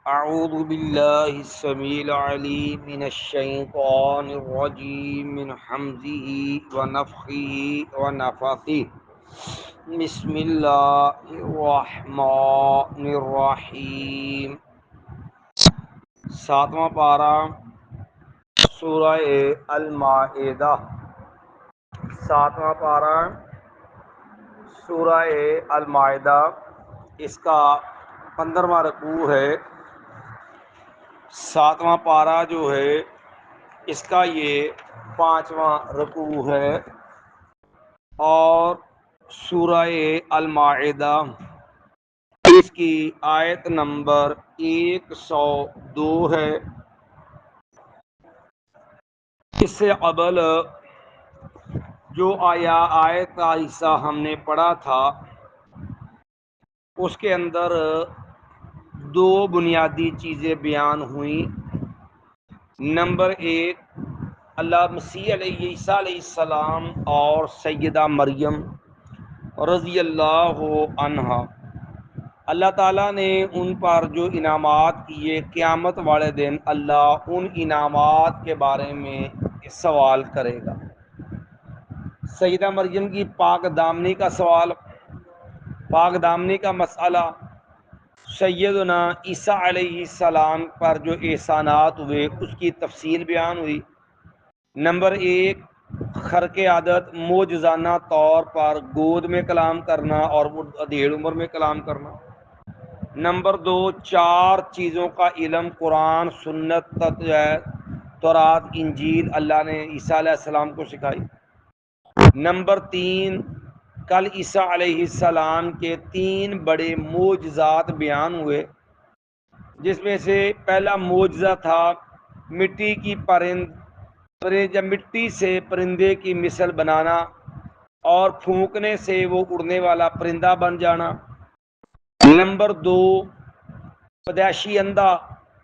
اعوذ باللہ السمیع العلیم من الشیطان الرجیم من حمزه ونفخه ونفثه بسم اللہ الرحمن الرحیم۔ ساتواں پارہ سورہ المائدہ، ساتواں پارہ سورہ المائدہ، اس کا 15واں رکوع ہے۔ ساتواں پارہ جو ہے اس کا یہ 5واں رکوع ہے، اور سورہ المائدہ اس کی آیت نمبر 102 ہے۔ اس سے قبل جو آیت کا حصہ ہم نے پڑھا تھا اس کے اندر دو بنیادی چیزیں بیان ہوئیں۔ نمبر ایک، اللہ مسیح عیسیٰ علیہ السلام اور سیدہ مریم رضی اللہ عنہا، اللہ تعالیٰ نے ان پر جو انعامات کیے، قیامت والے دن اللہ ان انعامات کے بارے میں سوال کرے گا۔ سیدہ مریم کی پاک دامنی کا سوال، پاک دامنی کا مسئلہ، سیدنا عیسیٰ علیہ السلام پر جو احسانات ہوئے اس کی تفصیل بیان ہوئی۔ نمبر ایک، خرق عادت، معجزانہ طور پر گود میں کلام کرنا اور ادھیڑ عمر میں کلام کرنا۔ نمبر دو، 4 چیزوں کا علم، قرآن، سنت، تورات، انجیل، اللہ نے عیسیٰ علیہ السلام کو سکھائی۔ نمبر 3، کل عیسیٰ علیہ السلام کے 3 بڑے معجزات بیان ہوئے، جس میں سے پہلا معجزہ تھا مٹی کی جب مٹی سے پرندے کی مثل بنانا اور پھونکنے سے وہ اڑنے والا پرندہ بن جانا۔ نمبر 2، پیدائشی اندھا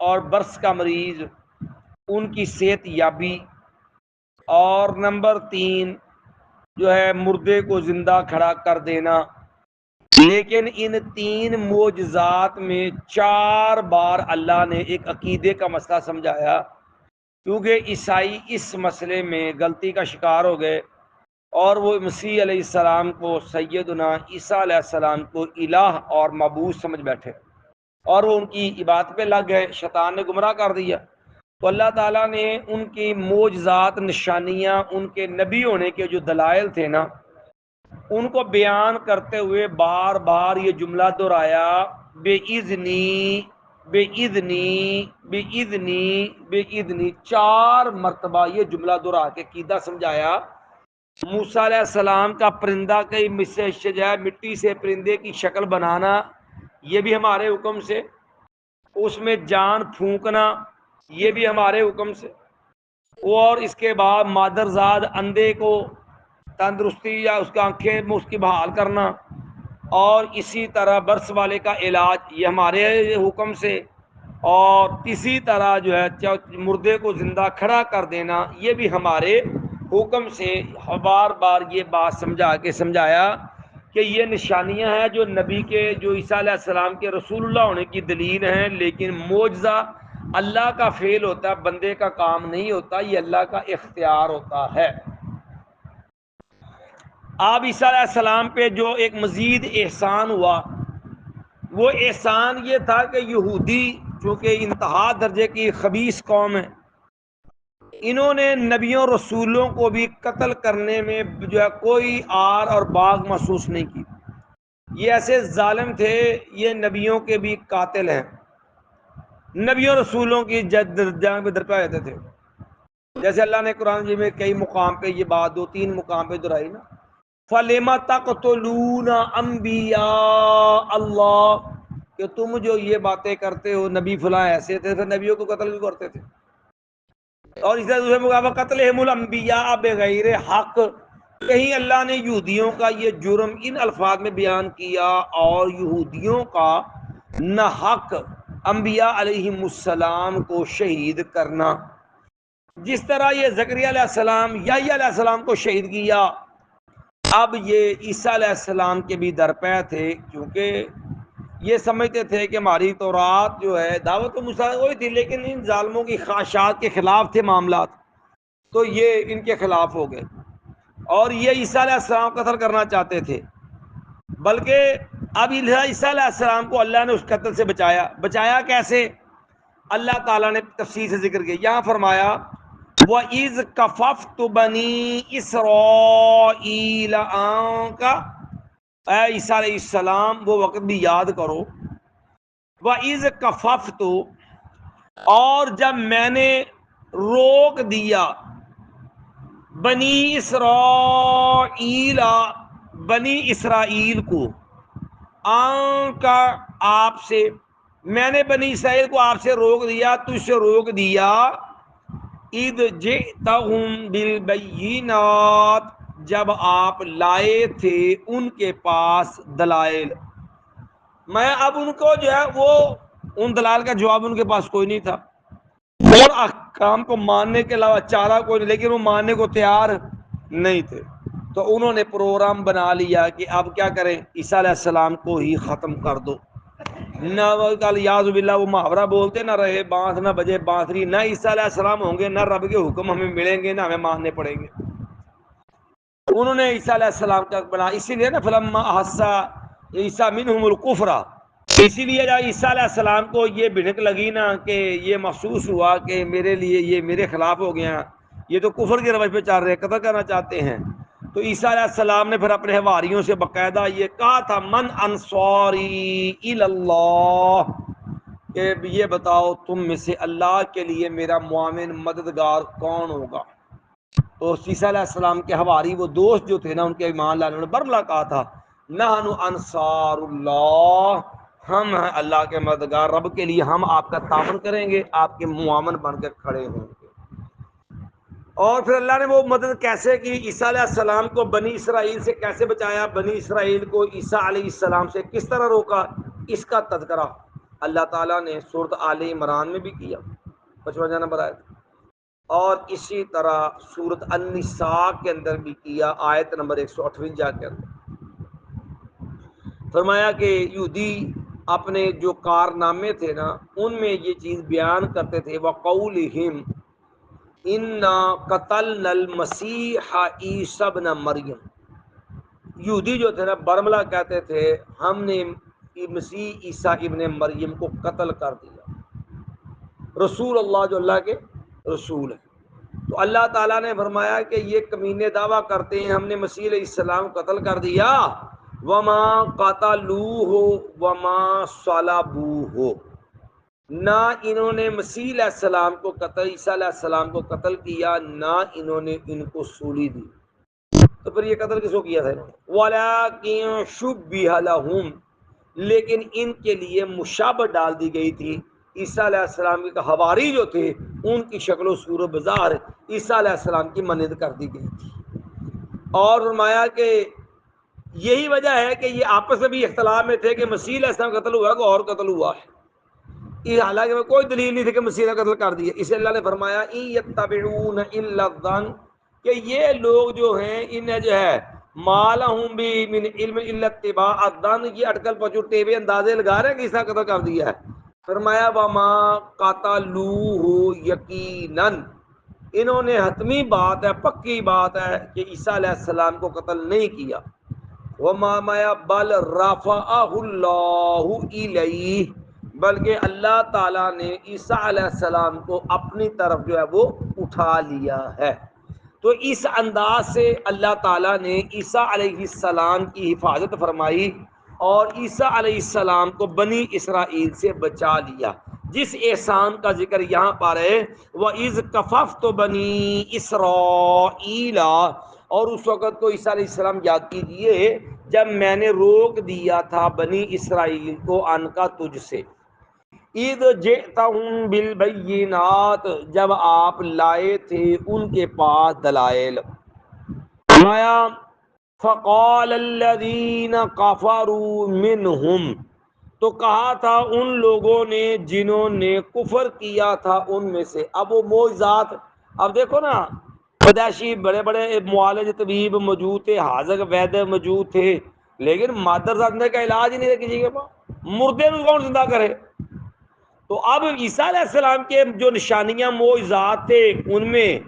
اور برس کا مریض، ان کی صحت یابی۔ اور نمبر 3 جو ہے مردے کو زندہ کھڑا کر دینا۔ لیکن ان 3 معجزات میں 4 بار اللہ نے ایک عقیدے کا مسئلہ سمجھایا، کیونکہ عیسائی اس مسئلے میں غلطی کا شکار ہو گئے اور وہ مسیح علیہ السلام کو، سیدنا عیسیٰ علیہ السلام کو الہ اور معبود سمجھ بیٹھے اور وہ ان کی عبادت پہ لگ گئے، شیطان نے گمراہ کر دیا۔ تو اللہ تعالیٰ نے ان کی معجزات، نشانیاں، ان کے نبی ہونے کے جو دلائل تھے نا، ان کو بیان کرتے ہوئے بار بار یہ جملہ دہرایا، بے اذنی بے اذنی بے اذنی بے اذنی، 4 مرتبہ یہ جملہ دہرا کے عقیدہ سمجھایا۔ موسیٰ علیہ السلام کا پرندہ کی مٹی سے پرندے کی شکل بنانا، یہ بھی ہمارے حکم سے، اس میں جان پھونکنا، یہ بھی ہمارے حکم سے، اور اس کے بعد مادرزاد اندھے کو تندرستی یا اس کا آنکھیں اس کی بحال کرنا، اور اسی طرح برس والے کا علاج، یہ ہمارے حکم سے، اور اسی طرح جو ہے مردے کو زندہ کھڑا کر دینا، یہ بھی ہمارے حکم سے۔ بار بار یہ بات سمجھایا کہ یہ نشانیاں ہیں جو نبی کے، جو عیسیٰ علیہ السلام کے رسول اللہ ہونے کی دلیل ہیں، لیکن معجزہ اللہ کا فعل ہوتا ہے، بندے کا کام نہیں ہوتا، یہ اللہ کا اختیار ہوتا ہے۔ اب عیسیٰ علیہ السلام پہ جو ایک مزید احسان ہوا، وہ احسان یہ تھا کہ یہودی چونکہ انتہا درجے کی خبیث قوم ہے، انہوں نے نبیوں رسولوں کو بھی قتل کرنے میں جو ہے کوئی آر اور باغ محسوس نہیں کی۔ یہ ایسے ظالم تھے، یہ نبیوں کے بھی قاتل ہیں، نبیوں رسولوں کی جنگ میں درپا رہتے تھے۔ جیسے اللہ نے قرآن جی میں کئی مقام پہ یہ بات 2-3 مقام پہ دہرائی نا، فَلِمَ تَقْتُلُونَ أَنبِيَاءَ اللَّهِ، کہ تم جو یہ باتیں کرتے ہو نبی فلاں ایسے تھے، پھر نبیوں کو قتل بھی کرتے تھے۔ اور اس طرح دوسرے مقام قتلہم الانبیاء بغیر حق، کہیں اللہ نے یہودیوں کا یہ جرم ان الفاظ میں بیان کیا، اور یہودیوں کا نہ حق انبیاء علیہم السلام کو شہید کرنا، جس طرح یہ زکریا علیہ السلام، یحییٰ علیہ السلام کو شہید کیا، اب یہ عیسیٰ علیہ السلام کے بھی درپے تھے، کیونکہ یہ سمجھتے تھے کہ ہماری تورات جو ہے دعوت موسیٰ وہی تھی، لیکن ان ظالموں کی خواہشات کے خلاف تھے معاملات، تو یہ ان کے خلاف ہو گئے، اور یہ عیسیٰ علیہ السلام قتل کرنا چاہتے تھے، بلکہ اب عیسیٰ علیہ السلام کو اللہ نے اس قتل سے بچایا کیسے؟ اللہ تعالیٰ نے تفصیل سے ذکر کیا، یہاں فرمایا وَإِذْ كَفَفْتُ بَنِي إِسْرَائِيلَ عَنْكَ، اے عیسیٰ علیہ السلام وہ وقت بھی یاد کرو، وَإِذْ كَفَفْتُ، اور جب میں نے روک دیا، بنی اسرائیل، بنی اسرائیل کو، کا آپ سے، میں نے بنی اسرائیل کو آپ سے روک دیا، تجھ سے روک دیا، اذ جئتہم بالبینات، جب آپ لائے تھے ان کے پاس دلائل، میں اب ان کو جو ہے وہ ان دلائل کا جواب ان کے پاس کوئی نہیں تھا، اور احکام کو ماننے کے علاوہ چارہ کوئی نہیں، لیکن وہ ماننے کو تیار نہیں تھے، تو انہوں نے پروگرام بنا لیا کہ اب کیا کریں، عیسیٰ علیہ السلام کو ہی ختم کر دو، نہ یاذ باللہ وہ محاورہ بولتے، نہ رہے بانس نہ بجے بانسری، نہ عیسیٰ علیہ السلام ہوں گے، نہ رب کے حکم ہمیں ملیں گے، نہ ہمیں ماننے پڑیں گے، انہوں نے عیسیٰ علیہ السلام کا بنا، اسی لیے نا فلما احس عیسیٰ منہم الکفر، اسی لیے جب عیسیٰ علیہ السلام کو یہ بھنک لگی نا، کہ یہ محسوس ہوا کہ میرے لیے یہ میرے خلاف ہو گیا، یہ تو کفر کے روش پہ چل رہے، قتل کرنا چاہتے ہیں، تو عیسیٰ علیہ السلام نے پھر اپنے حواریوں سے باقاعدہ یہ کہا تھا، من انصاری الی اللہ، کہ یہ بتاؤ تم میں سے اللہ کے لیے میرا معاون مددگار کون ہوگا؟ تو عیسیٰ علیہ السلام کے حواری وہ دوست جو تھے نا، ان کے ایمان لانے نے برملا کہا تھا، نحن انصار اللہ، ہم ہیں اللہ کے مددگار، رب کے لیے ہم آپ کا تعاون کریں گے، آپ کے معاون بن کے کھڑے ہوں گے۔ اور پھر اللہ نے وہ مدد کیسے کی، عیسیٰ علیہ السلام کو بنی اسرائیل سے کیسے بچایا، بنی اسرائیل کو عیسیٰ علیہ السلام سے کس طرح روکا، اس کا تذکرہ اللہ تعالیٰ نے سورۃ آل عمران میں بھی کیا، 55 نمبر آیت، اور اسی طرح سورۃ النساء کے اندر بھی کیا، آیت نمبر 158 کے اندر فرمایا کہ یہودی اپنے جو کارنامے تھے نا، ان میں یہ چیز بیان کرتے تھے، وَقَوْلِهِمْ إِنَّا قَتَلْنَا الْمَسِيحَ عِيسَى ابْنَ مریم، یہودی جو تھے نا برملا کہتے تھے ہم نے مسیح عیسیٰ ابن مریم کو قتل کر دیا، رسول اللہ جو اللہ کے رسول ہے، تو اللہ تعالیٰ نے فرمایا کہ یہ کمینے دعویٰ کرتے ہیں ہم نے مسیح علیہ السلام قتل کر دیا، وما قتلوه وما صلبوه، نہ انہوں نے مسیح علیہ السلام کو قتل، عیسیٰ علیہ السلام کو قتل کیا، نہ انہوں نے ان کو سولی دی، تو پھر یہ قتل کس کو کیا تھا انہوں نے، وَلَٰكِن شُبِّهَ لَهُمْ، لیکن ان کے لیے مشابہت ڈال دی گئی تھی، عیسیٰ علیہ السلام کے حواری جو تھے ان کی شکل و صورت بظاہر عیسیٰ علیہ السلام کی مانند کر دی گئی تھی، اور فرمایا کہ یہی وجہ ہے کہ یہ آپس میں بھی اختلاف میں تھے کہ مسیح علیہ السلام قتل ہوا کہ اور قتل ہوا ہے، حالانکہ میں کوئی دلیل نہیں تھی کہ مسیح نے قتل کر دیا، اسے اللہ نے فرمایا ان یتبعون الا الظن، کہ یہ لوگ جو ہیں انہیں جو ہے ما لہم بھی من علم الا اتباع الظن، یہ اٹکل پچوٹے ہوئے اندازے لگا رہے ہیں کہ اس نے قتل کر دیا ہے، فرمایا وما قتلوہ یقیناً، انہوں نے حتمی بات ہے، پکی بات ہے کہ عیسیٰ علیہ السلام کو قتل نہیں کیا، وما بل رفعہ اللہ الیہ، بلکہ اللہ تعالیٰ نے عیسیٰ علیہ السلام کو اپنی طرف جو ہے وہ اٹھا لیا ہے، تو اس انداز سے اللہ تعالیٰ نے عیسیٰ علیہ السلام کی حفاظت فرمائی اور عیسیٰ علیہ السلام کو بنی اسرائیل سے بچا لیا، جس احسان کا ذکر یہاں پر ہے، وَإِذْ كَفَفْتُ بَنِي إِسْرَائِيلَ، اور اس وقت کو عیسیٰ علیہ السلام یاد کیجئے جب میں نے روک دیا تھا بنی اسرائیل کو ان کا تجھ سے، اذ جئتہم بالبینات، جب آپ لائے تھے ان کے پاس دلائل، فرمایا فقال الذین کفروا منہم، تو کہا تھا ان لوگوں نے جنہوں نے کفر کیا تھا ان میں سے، اب وہ معجزات، اب دیکھو نا پیدائشی بڑے بڑے معالج طبیب موجود تھے، حاذق وید موجود تھے، لیکن مادر زادنے کا علاج ہی نہیں تھا کسی کے پاس، مردے کو کون زندہ کرے؟ تو اب عیسیٰ علیہ السلام کے جو نشانیاں معجزات تھے ان میں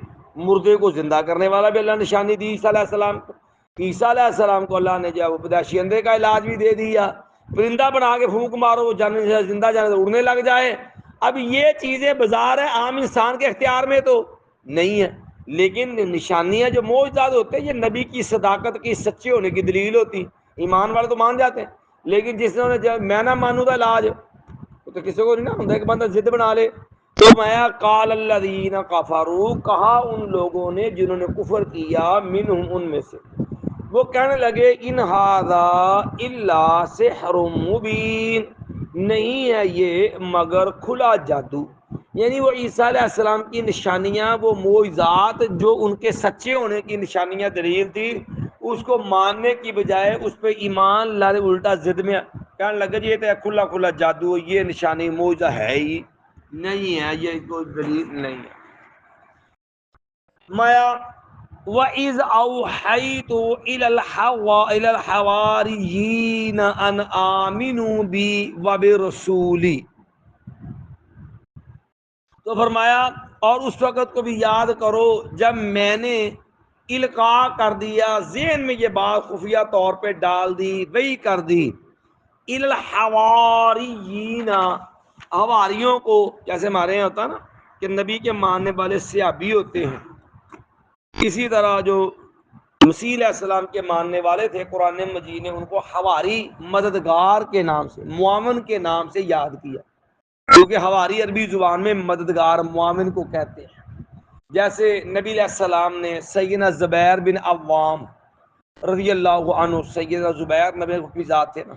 مردے کو زندہ کرنے والا بھی اللہ نشانی دی عیسیٰ علیہ السلام کو. عیسیٰ علیہ السلام کو اللہ نے جو پیدائشی اندھے کا علاج بھی دے دیا، پرندہ بنا کے پھونک مارو وہ زندہ جانے سے اڑنے لگ جائے. اب یہ چیزیں بظاہر ہے عام انسان کے اختیار میں تو نہیں ہے، لیکن نشانیاں جو معجزات ہوتے ہیں یہ نبی کی صداقت کی سچے ہونے کی دلیل ہوتی. ایمان والے تو مان جاتے ہیں، لیکن جس نے میں نہ مانوں دا علاج تو کسی کو نہیں نہ ہوتا کہ بندہ ضد بنا لے. تو میں قال الذین کفروا، کہا ان لوگوں نے جنہوں نے کفر کیا، منہم ان میں سے، وہ کہنے لگے ان ھذا الا سحر مبین، نہیں ہے یہ مگر کھلا جادو. یعنی وہ عیسیٰ علیہ السلام کی نشانیاں، وہ معجزات جو ان کے سچے ہونے کی نشانیاں دلیل تھی، اس کو ماننے کی بجائے اس پہ ایمان لانے الٹا ضد میں کہنے لگے جی یہ تو کھلا کھلا جادو، یہ نشانی معجزہ ہے ہی نہیں ہے، یہ کوئی دلیل نہیں ہے. مایا وَإِذْ أَوْحَيْتُ إِلَى الْحَوَارِيِّينَ أَنْ آمِنُوا بِي وَبِرَسُولِي، تو فرمایا اور اس وقت کو بھی یاد کرو جب میں نے القاء کر دیا، ذہن میں یہ بات خفیہ طور پہ ڈال دی، وہی کر دی، إِلَى الْحَوَارِيِّينَ، حواریوں کو، جیسے ہمارے یہاں ہوتا نا کہ نبی کے ماننے والے صحابی ہوتے ہیں، اسی طرح جو مسیح علیہ السلام کے ماننے والے تھے قرآن مجید نے ان کو حواری، مددگار کے نام سے، معاون کے نام سے یاد کیا، کیونکہ حواری عربی زبان میں مددگار، معاون کو کہتے ہیں. جیسے نبی علیہ السلام نے سیدنا زبیر بن عوام رضی اللہ عنہ، سیدنا زبیر نبی کی ذات تھے نا،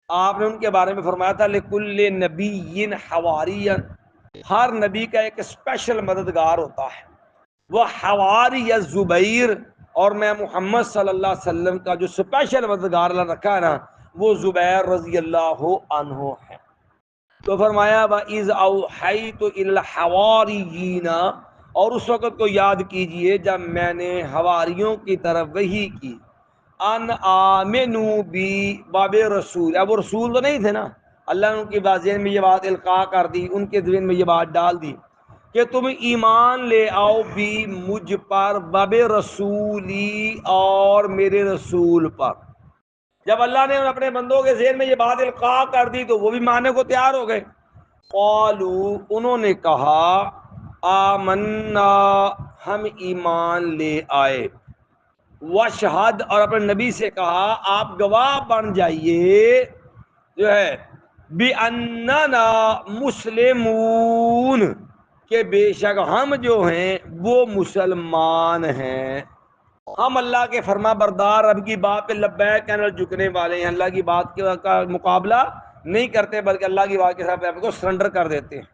آپ نے ان کے بارے میں فرمایا تھا لکل نبی حواری، ہر نبی کا ایک اسپیشل مددگار ہوتا ہے. وہ حواری زبیر، اور میں محمد صلی اللہ علیہ وسلم کا جو اسپیشل مددگار اللہ رکھا ہے نا وہ زبیر رضی اللہ عنہ ہے. تو فرمایا وَإِذْ أَوْحَيْتُ إِلَى الْحَوَارِيِّينَ، اور اس وقت کو یاد کیجئے جب میں نے حواریوں کی طرف وحی کی، ان آمنوا بی، باب رسول، اب وہ رسول تو نہیں تھے نا، اللہ نے ان کی ذہن میں یہ بات القاء کر دی، ان کے ذہن میں یہ بات ڈال دی کہ تم ایمان لے آؤ بھی مجھ پر، باب رسولی، اور میرے رسول پر. جب اللہ نے اپنے بندوں کے ذہن میں یہ بات القاء کر دی تو وہ بھی ماننے کو تیار ہو گئے. قالوا، انہوں نے کہا، آمنا، ہم ایمان لے آئے، واشہد، اور اپنے نبی سے کہا آپ گواہ بن جائیے جو ہے، بِأَنَّنَا مُسْلِمُونَ، کہ بے شک ہم جو ہیں وہ مسلمان ہیں، ہم اللہ کے فرما بردار، رب کی بات پہ لبیک کہنے اور جھکنے والے ہیں، اللہ کی بات کا مقابلہ نہیں کرتے بلکہ اللہ کی بات کے ساتھ اپنے کو سرنڈر کر دیتے ہیں.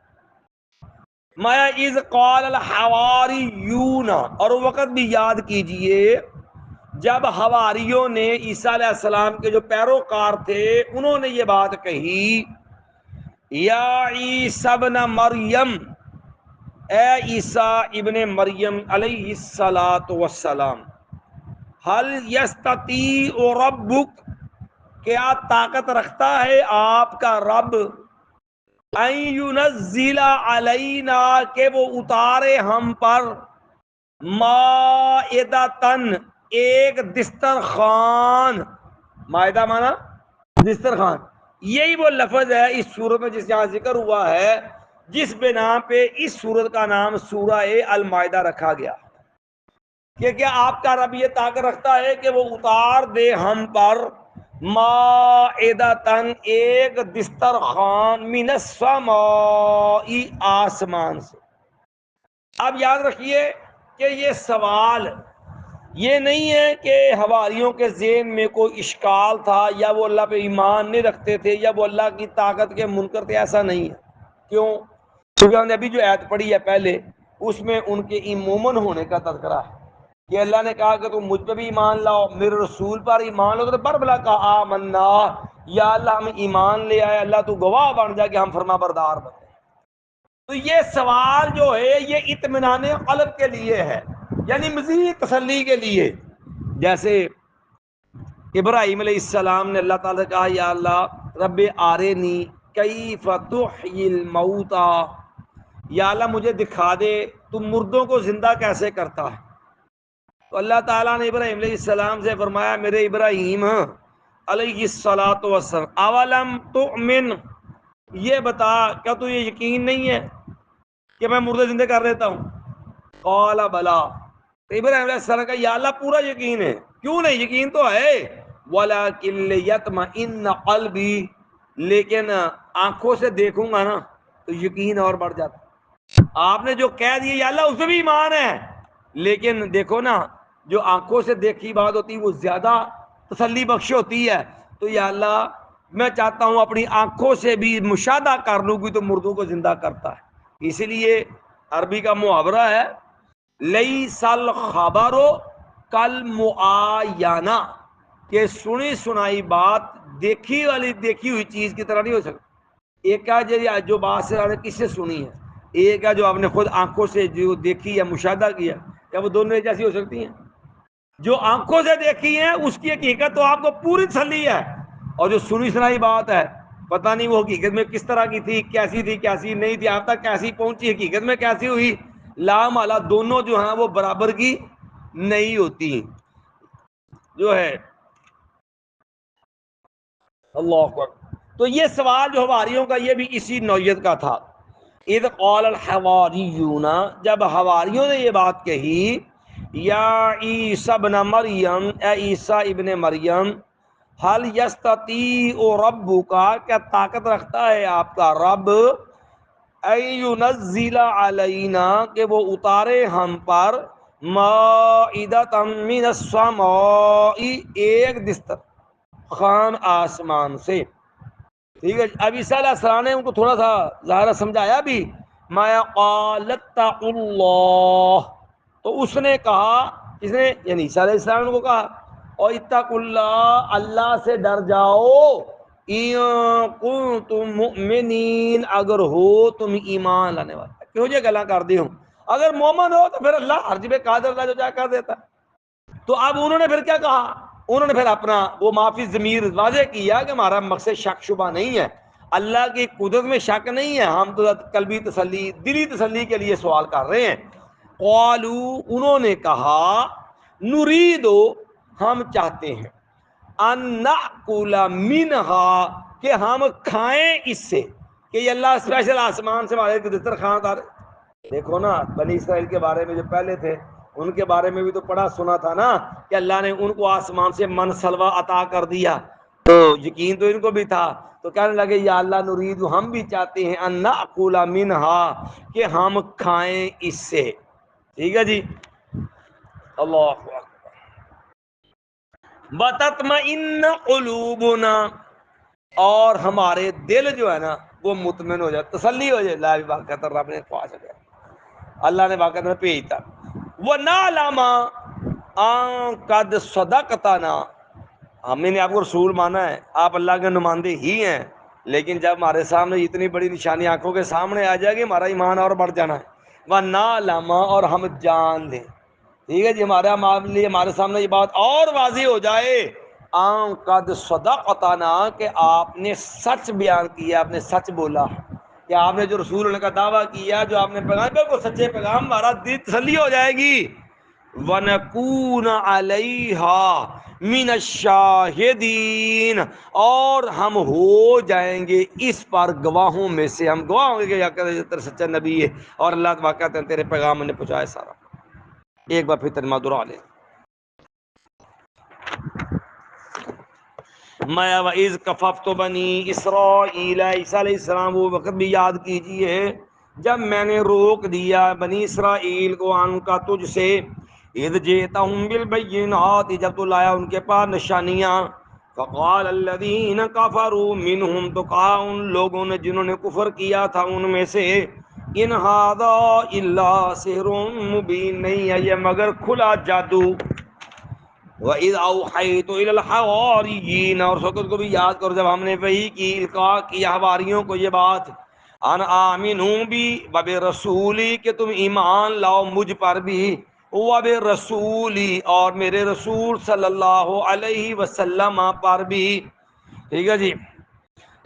مایا اذ قال الحواریون، اور وقت بھی یاد کیجئے جب حواریوں نے، عیسیٰ علیہ السلام کے جو پیروکار تھے، انہوں نے یہ بات کہی، یا عیسی ابن مریم، اے عیسیٰ ابن مریم علیہ السلام، حل یستطیع ربک، کیا طاقت رکھتا ہے آپ کا رب، ان ینزل علینا، کہ وہ اتارے ہم پر، مائدتن، ایک دسترخوان، مائدہ مانا دسترخوان، یہی وہ لفظ ہے اس سورت میں جس یہاں ذکر ہوا ہے، جس بنا پہ اس سورت کا نام سورہ المائدہ رکھا گیا، کہ کیا آپ کا رب یہ طاقت رکھتا ہے کہ وہ اتار دے ہم پر مائدتن، ایک دسترخوان، من السماء، آسمان سے. اب یاد رکھیے کہ یہ سوال یہ نہیں ہے کہ حواریوں کے ذہن میں کوئی اشکال تھا، یا وہ اللہ پہ ایمان نہیں رکھتے تھے، یا وہ اللہ کی طاقت کے منکر تھے، ایسا نہیں ہے. کیوں؟ کیونکہ ہم نے ابھی جو آیت پڑھی ہے پہلے، اس میں ان کے مومن ہونے کا تذکرہ ہے کہ اللہ نے کہا کہ تم مجھ پہ بھی ایمان لاؤ، میرے رسول پر ایمان لاؤ، تو بر بلا کہا آمنا، یا اللہ ہم ایمان لے آئے، اللہ تو گواہ بن جائے کہ ہم فرما بردار بنے. تو یہ سوال جو ہے یہ اطمینان قلب کے لیے ہے، یعنی مزید تسلی کے لیے. جیسے ابراہیم علیہ السلام نے اللہ تعالیٰ سے کہا یا اللہ رب آرینی کیف تحیی الموتا، یا اللہ مجھے دکھا دے تم مردوں کو زندہ کیسے کرتا ہے۔ تو اللہ تعالیٰ نے ابراہیم علیہ السلام سے فرمایا میرے ابراہیم علیہ الصلاۃ والسلام اولم تؤمن، یہ بتا کیا تو یہ یقین نہیں ہے کہ میں مردے زندہ کر دیتا ہوں؟ قال بلا، تو ابراہیم علیہ السلام کا یا اللہ پورا یقین ہے، کیوں نہیں، یقین تو ہے، ولکن لیطمئن قلبی، لیکن آنکھوں سے دیکھوں گا نا تو یقین اور بڑھ جاتا۔ آپ نے جو کہہ دیا یا اللہ اس میں بھی ایمان ہے، لیکن دیکھو نا جو آنکھوں سے دیکھی بات ہوتی وہ زیادہ تسلی بخش ہوتی ہے۔ تو یا اللہ میں چاہتا ہوں اپنی آنکھوں سے بھی مشاہدہ کر لوں کہ تو مردوں کو زندہ کرتا ہے۔ اسی لیے عربی کا محاورہ ہے لیس الخبر کالمعاینہ، کہ سنی سنائی بات دیکھی ہوئی چیز کی طرح نہیں ہو سکتی۔ ایک ہے جو بات سے آپ نے کس سے سنی ہے، ایک ہے جو آپ نے خود آنکھوں سے جو دیکھی ہے مشاہدہ کیا، کیا وہ دونوں ایک جیسی ہو سکتی ہیں؟ جو آنکھوں سے دیکھی ہے اس کی حقیقت تو آپ کو پوری تسلی ہے، اور جو سنی سنائی بات ہے پتہ نہیں وہ حقیقت میں کس طرح کی تھی کیسی نہیں تھی، آپ تک کیسی پہنچی، حقیقت میں کیسی ہوئی، لا مالا دونوں جو ہیں وہ برابر کی نہیں ہوتی جو ہے۔ اللہ اکبر۔ تو یہ سوال جو حواریوں کا یہ بھی اسی نوعیت کا تھا۔ اذ قال الحواریون، جب حواریوں نے یہ بات کہی، یا عیسی ابن مریم، اے عیسیٰ ابن مریم، حل یستطیع ربک، کیا طاقت رکھتا ہے آپ کا رب، ان ینزل علینا، کہ وہ اتارے ہم پر، مائدۃ من السماء، ایک دسترخوان آسمان سے۔ ٹھیک ہے، اب عیسیٰ علیہ السلام نے ان کو تھوڑا سا ظاہرہ سمجھایا بھی، ما قال اتقوا اللہ، تو اس نے کہا، کس نے، یعنی عیسیٰ علیہ السلام نے کو کہا، اور اتقوا اللہ، اللہ سے ڈر جاؤ، ان کنتم مؤمنین، اگر ہو تم ایمان لانے والا۔ کیوں یہ گلا کر دی ہوں، اگر مومن ہو تو پھر اللہ ہر جگہ قادر، اللہ جو چاہے کر دیتا ہے۔ تو اب انہوں نے پھر کیا کہا، انہوں نے پھر اپنا وہ معافی ضمیر واضح کیا کہ ہمارا مقصد شک شبہ نہیں ہے، اللہ کی قدرت میں شک نہیں ہے، ہم تو قلبی تسلی، دلی تسلی کے لیے سوال کر رہے ہیں۔ قالوا، انہوں نے کہا، نریدو، ہم چاہتے ہیں، ان نأکل منہا، کہ ہم کھائیں اس سے، کہ یہ اللہ اسپیشل آسمان سے ہمارے دسترخوان اتارے۔ دیکھو نا بنی اسرائیل کے بارے میں جو پہلے تھے ان کے بارے میں بھی تو پڑھا سنا تھا نا کہ اللہ نے ان کو آسمان سے من سلوا عطا کر دیا، تو یقین تو ان کو بھی تھا، تو کہنے لگے یا اللہ نرید، ہم بھی چاہتے ہیں، ان نأکل منہا، کہ ہم کھائیں اس سے۔ ٹھیک ہے جی، اللہ اکبر۔ وَتَطْمَئِنَّ قُلُوبُنَا، اور ہمارے دل جو ہے نا وہ مطمئن ہو جائے، تسلی ہو جائے، لا بھی واقعات رب نے خواہش ہے، اللہ نے واقعات میں بھیجتا۔ وَنَعْلَمَ أَن قَدْ صَدَقْتَنَا، ہم نے آپ کو رسول مانا ہے، آپ اللہ کے نمائندے ہی ہیں، لیکن جب ہمارے سامنے اتنی بڑی نشانی آنکھوں کے سامنے آ جائے گی ہمارا ایمان اور بڑھ جانا ہے۔ وَنَعْلَمَ، اور ہم جان لیں، ٹھیک ہے جی، ہمارے سامنے یہ بات اور واضح ہو جائے، ان قد صدقتنا، کہ آپ نے سچ بیان کیا، آپ نے سچ بولا، کہ آپ نے جو رسول ہونے کا دعویٰ کیا، جو آپ نے پیغام کیا وہ سچے پیغام، ہمارا دل تسلی ہو جائے گی۔ وَنَكُونَ عَلَيْهَا مِنَ الشَّاهِدِينَ، اور ہم ہو جائیں گے اس پر گواہوں میں سے، ہم گواہ ہوں گے کہ یا تیرا سچا نبی ہے اور اللہ واقعہ تیرے پیغام نے پہنچایا سارا۔ ایک بار پھر ترجمہ دہرا لیں۔ میں وَإِذْ كَفَفْتُ بَنِي إِسْرَائِيلَ، عیسیٰ علیہ السلام وہ وقت بھی یاد کیجئے جب میں نے روک دیا بنی اسرائیل کو، ان کا تجھ سے، اِذْ جِئْتَهُم بِالْبَيِّنَاتِ، جب تو لایا ان کے پاس نشانیاں، فَقَالَ الَّذِينَ كَفَرُوا مِنْهُمْ، تو کہا ان لوگوں نے جنہوں نے کفر کیا تھا ان میں سے، ان هَذَا إِلَّا سِحْرٌ مُبِينٌ، نہیں ہے یہ مگر کھلا جادو۔ وَإِذْ أَوْحَيْتُ إِلَى الْحَوَارِيِّينَ، اور اس وقت کو بھی یاد کرو جب ہم نے وحی کی، القاء کیا حواریوں کو یہ بات، ان آمنوا بی وبرسولی، کہ تم ایمان لاؤ مجھ پر بھی، وبرسولی، اور میرے رسول صلی اللہ علیہ وسلم پر بھی۔ ٹھیک ہے جی،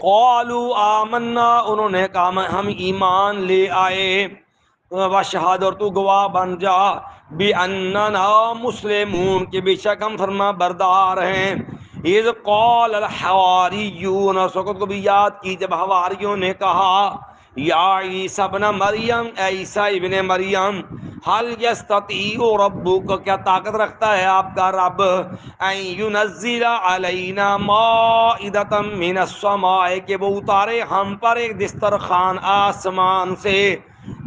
قالوا آمنا، انہوں نے کہا ہم ایمان لے آئے، وشہد، اور تو گواہ بن جا، بِأَنَّنَا مسلمون، کہ بے شک ہم فرما بردار ہیں۔ اذ قال الحواریون، اور سقط کو بھی یاد کی جب حواریوں نے کہا، یا عیسیٰ ابن مریم، اے عیسیٰ ابن مریم، حل یستطیع ربک، کیا طاقت رکھتا ہے آپ کا رب، ان ینزل علینا مائدۃ من السماء، کہ وہ اتارے ہم پر ایک دسترخوان آسمان سے،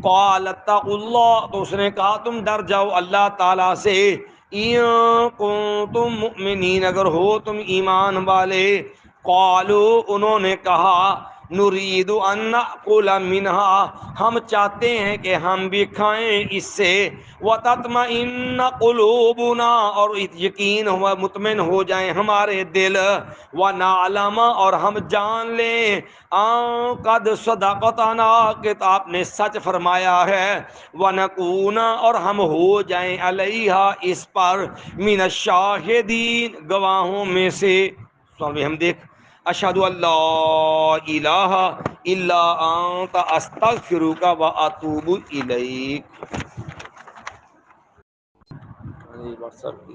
قال اتقوا اللہ، تو اس نے کہا تم ڈر جاؤ اللہ تعالیٰ سے، ان کنتم مؤمنین، اگر ہو تم ایمان والے، قالوا، انہوں نے کہا، نرید ان نأکل منہا، ہم چاہتے ہیں کہ ہم بھی کھائیں اس سے، وتطمئن قلوبنا، اور یقین ہوا مطمئن ہو جائیں ہمارے دل، ونعلم، اور ہم جان لیں، ان قد صدقتنا، کہ آپ نے سچ فرمایا ہے، ونکون، اور ہم ہو جائیں علیہا، اس پر، من الشاہدین، گواہوں میں سے۔ سوال ہم دیکھ، اشہد ان لا الہ الا انت استغفرک و اتوب الیک۔ What's app